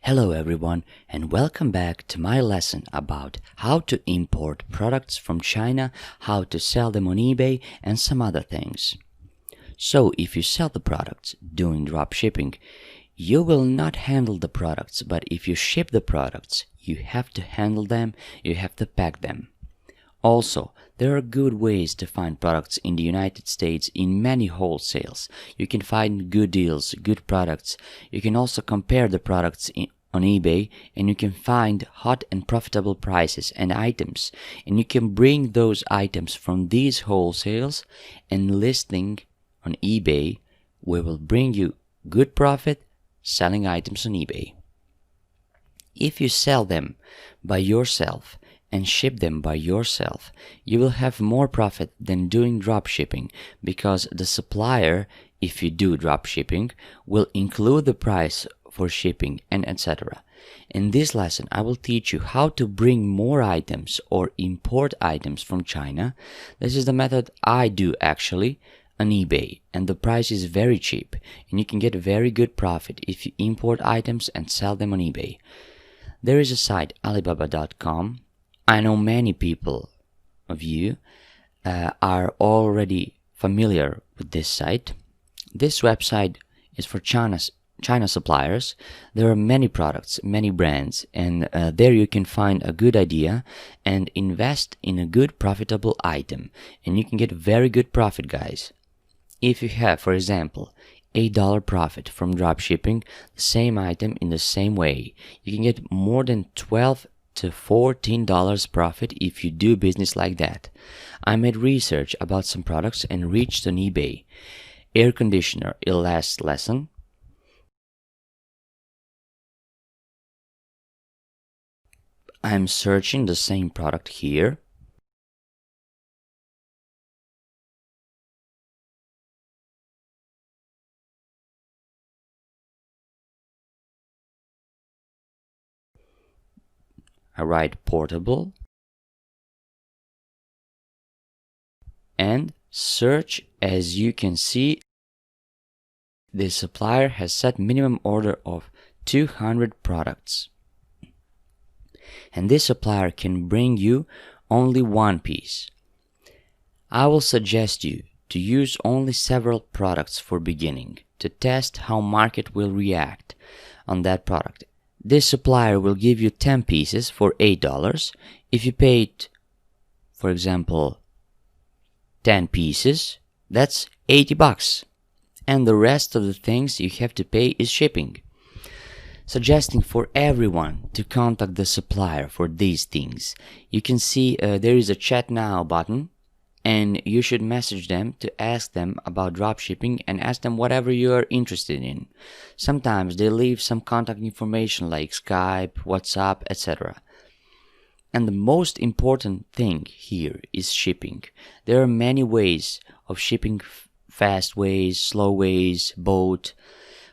Hello everyone, and welcome back to my lesson about how to import products from China, how to sell them on eBay, and some other things. So if you sell the products doing dropshipping, you will not handle the products, but if you ship the products, you have to handle them, you have to pack them. Also, there are good ways to find products in the United States in many wholesales. You can find good deals, good products. You can also compare the products on eBay, and you can find hot and profitable prices and items. And you can bring those items from these wholesales and listing on eBay, where will bring you good profit selling items on eBay. If you sell them by yourself and ship them by yourself, you will have more profit than doing dropshipping, because the supplier, if you do dropshipping, will include the price for shipping and etc. In this lesson, I will teach you how to bring more items or import items from China. This is the method I do actually on eBay, and the price is very cheap, and you can get very good profit if you import items and sell them on eBay. There is a site, Alibaba.com. I know many people of you are already familiar with this site. This website is for China suppliers. There are many products, many brands, and there you can find a good idea and invest in a good profitable item, and you can get very good profit, guys. If you have, for example, $8 profit from dropshipping the same item in the same way, you can get more than $12 to $14 profit if you do business like that. I made research about some products and reached on eBay. Air conditioner, in last lesson. I'm searching the same product here. I write portable and search. As you can see, the supplier has set minimum order of 200 products, and this supplier can bring you only one piece. I will suggest you to use only several products for beginning to test how market will react on that product. This supplier will give you 10 pieces for $8. If you paid, for example, 10 pieces, that's $80. And the rest of the things you have to pay is shipping. Suggesting for everyone to contact the supplier for these things. You can see there is a chat now button, and you should message them to ask them about dropshipping and ask them whatever you are interested in. Sometimes they leave some contact information like Skype, WhatsApp, etc. And the most important thing here is shipping. There are many ways of shipping, fast ways, slow ways, boat.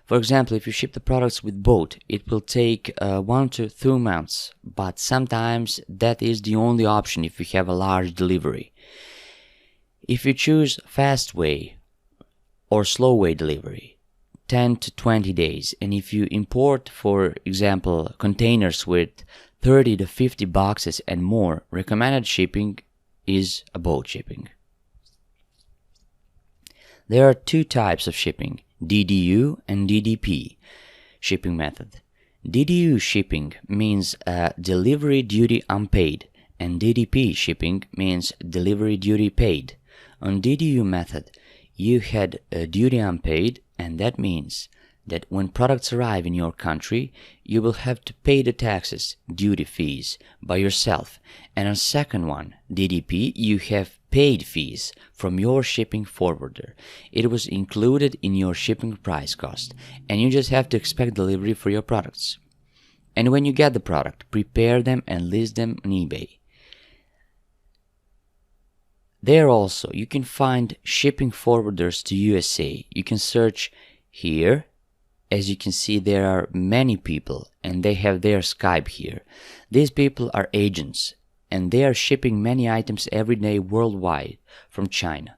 For example, if you ship the products with boat, it will take 1 to 2 months, but sometimes that is the only option if you have a large delivery. If you choose fast way or slow way delivery, 10 to 20 days. And if you import, for example, containers with 30 to 50 boxes and more, recommended shipping is a boat shipping. There are two types of shipping, DDU and DDP shipping method. DDU shipping means delivery duty unpaid, and DDP shipping means delivery duty paid. On DDU method, you had a duty unpaid, and that means that when products arrive in your country, you will have to pay the taxes, duty fees, by yourself. And on second one, DDP, you have paid fees from your shipping forwarder. It was included in your shipping price cost, and you just have to expect delivery for your products. And when you get the product, prepare them and list them on eBay. There also, you can find shipping forwarders to USA. You can search here. As you can see, there are many people, and they have their Skype here. These people are agents, and they are shipping many items every day worldwide from China.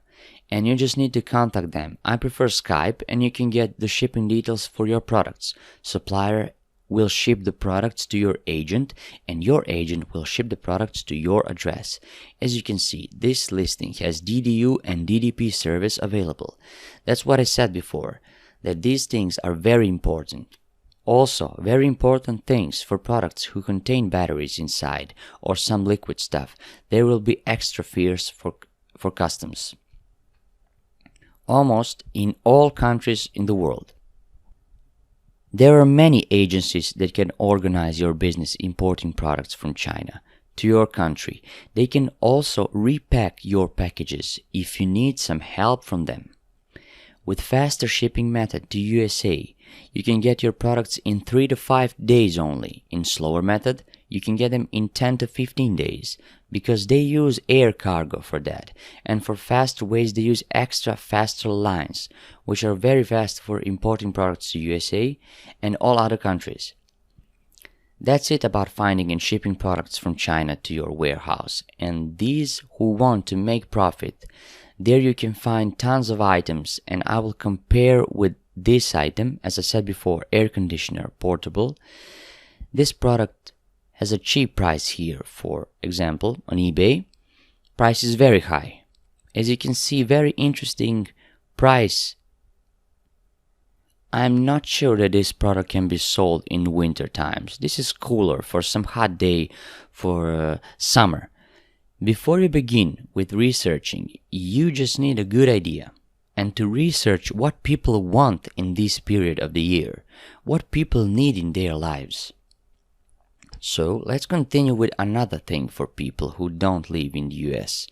And you just need to contact them. I prefer Skype, and you can get the shipping details for your products, supplier, will ship the products to your agent, and your agent will ship the products to your address. As you can see, this listing has DDU and DDP service available. That's what I said before, that these things are very important. Also, very important things for products who contain batteries inside or some liquid stuff. There will be extra fees for customs. Almost in all countries in the world. There are many agencies that can organize your business importing products from China to your country. They can also repack your packages if you need some help from them. With faster shipping method to USA, you can get your products in 3 to 5 days only. In slower method, you can get them in 10 to 15 days because they use air cargo for that. And for faster ways, they use extra faster lines, which are very fast for importing products to USA and all other countries. That's it about finding and shipping products from China to your warehouse. And these who want to make profit, there you can find tons of items, and I will compare with this item, as I said before, air conditioner portable. This product has a cheap price here. For example, on eBay, price is very high. As you can see, very interesting price. I'm not sure that this product can be sold in winter times. This is cooler for some hot day for summer. Before you begin with researching, you just need a good idea and to research what people want in this period of the year, what people need in their lives. So let's continue with another thing for people who don't live in the US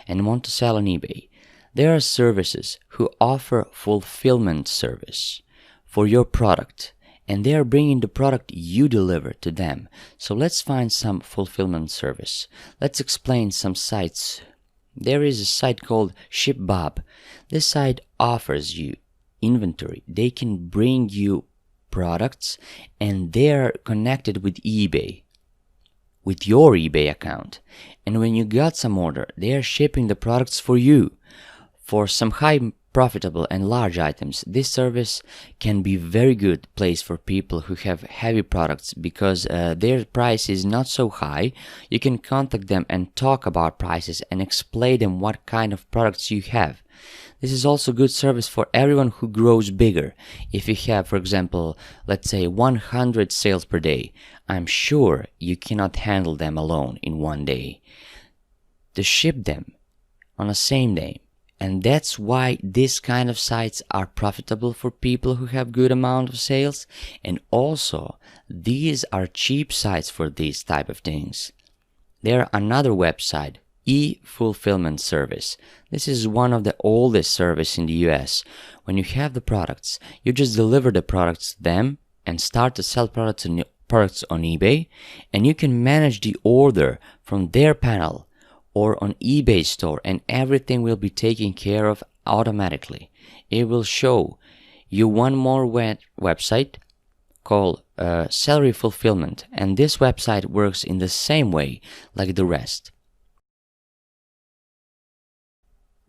and want to sell on eBay. There are services who offer fulfillment service for your product, and they are bringing the product you deliver to them. So let's find some fulfillment service. Let's explain some sites. There is a site called ShipBob. This site offers you inventory. They can bring you products and they are connected with eBay, with your eBay account. And when you got some order, they are shipping the products for you. For some high profitable and large items, this service can be very good place for people who have heavy products because their price is not so high. You can contact them and talk about prices and explain them what kind of products you have. This is also good service for everyone who grows bigger. If you have, for example, let's say 100 sales per day, I'm sure you cannot handle them alone in one day. To ship them on the same day. And that's why this kind of sites are profitable for people who have good amount of sales. And also, these are cheap sites for these type of things. There another website, e-fulfillment service. This is one of the oldest service in the US. When you have the products, you just deliver the products to them and start to sell products on eBay, and you can manage the order from their panel or on eBay store, and everything will be taken care of automatically. It will show you one more website called Salary Fulfillment, and this website works in the same way like the rest.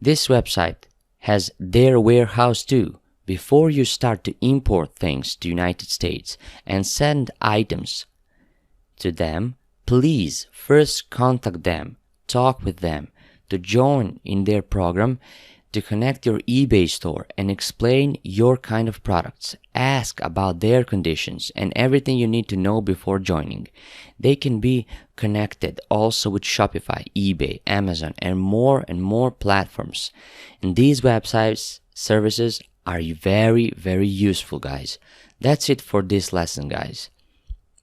This website has their warehouse too. Before you start to import things to United States and send items to them, please first contact them. Talk with them to join in their program, to connect your eBay store and explain your kind of products. Ask about their conditions and everything you need to know before joining. They can be connected also with Shopify, eBay, Amazon, and more platforms. And these websites, services are very, very useful, guys. That's it for this lesson, guys.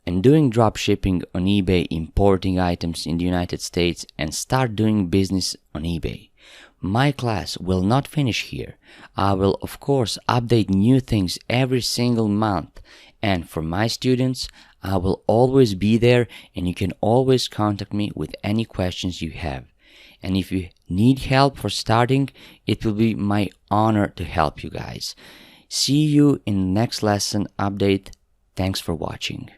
And doing dropshipping on eBay, importing items in the United States, and start doing business on eBay. My class will not finish here. I will, of course, update new things every single month. And for my students, I will always be there, and you can always contact me with any questions you have. And if you need help for starting, it will be my honor to help you guys. See you in the next lesson update. Thanks for watching.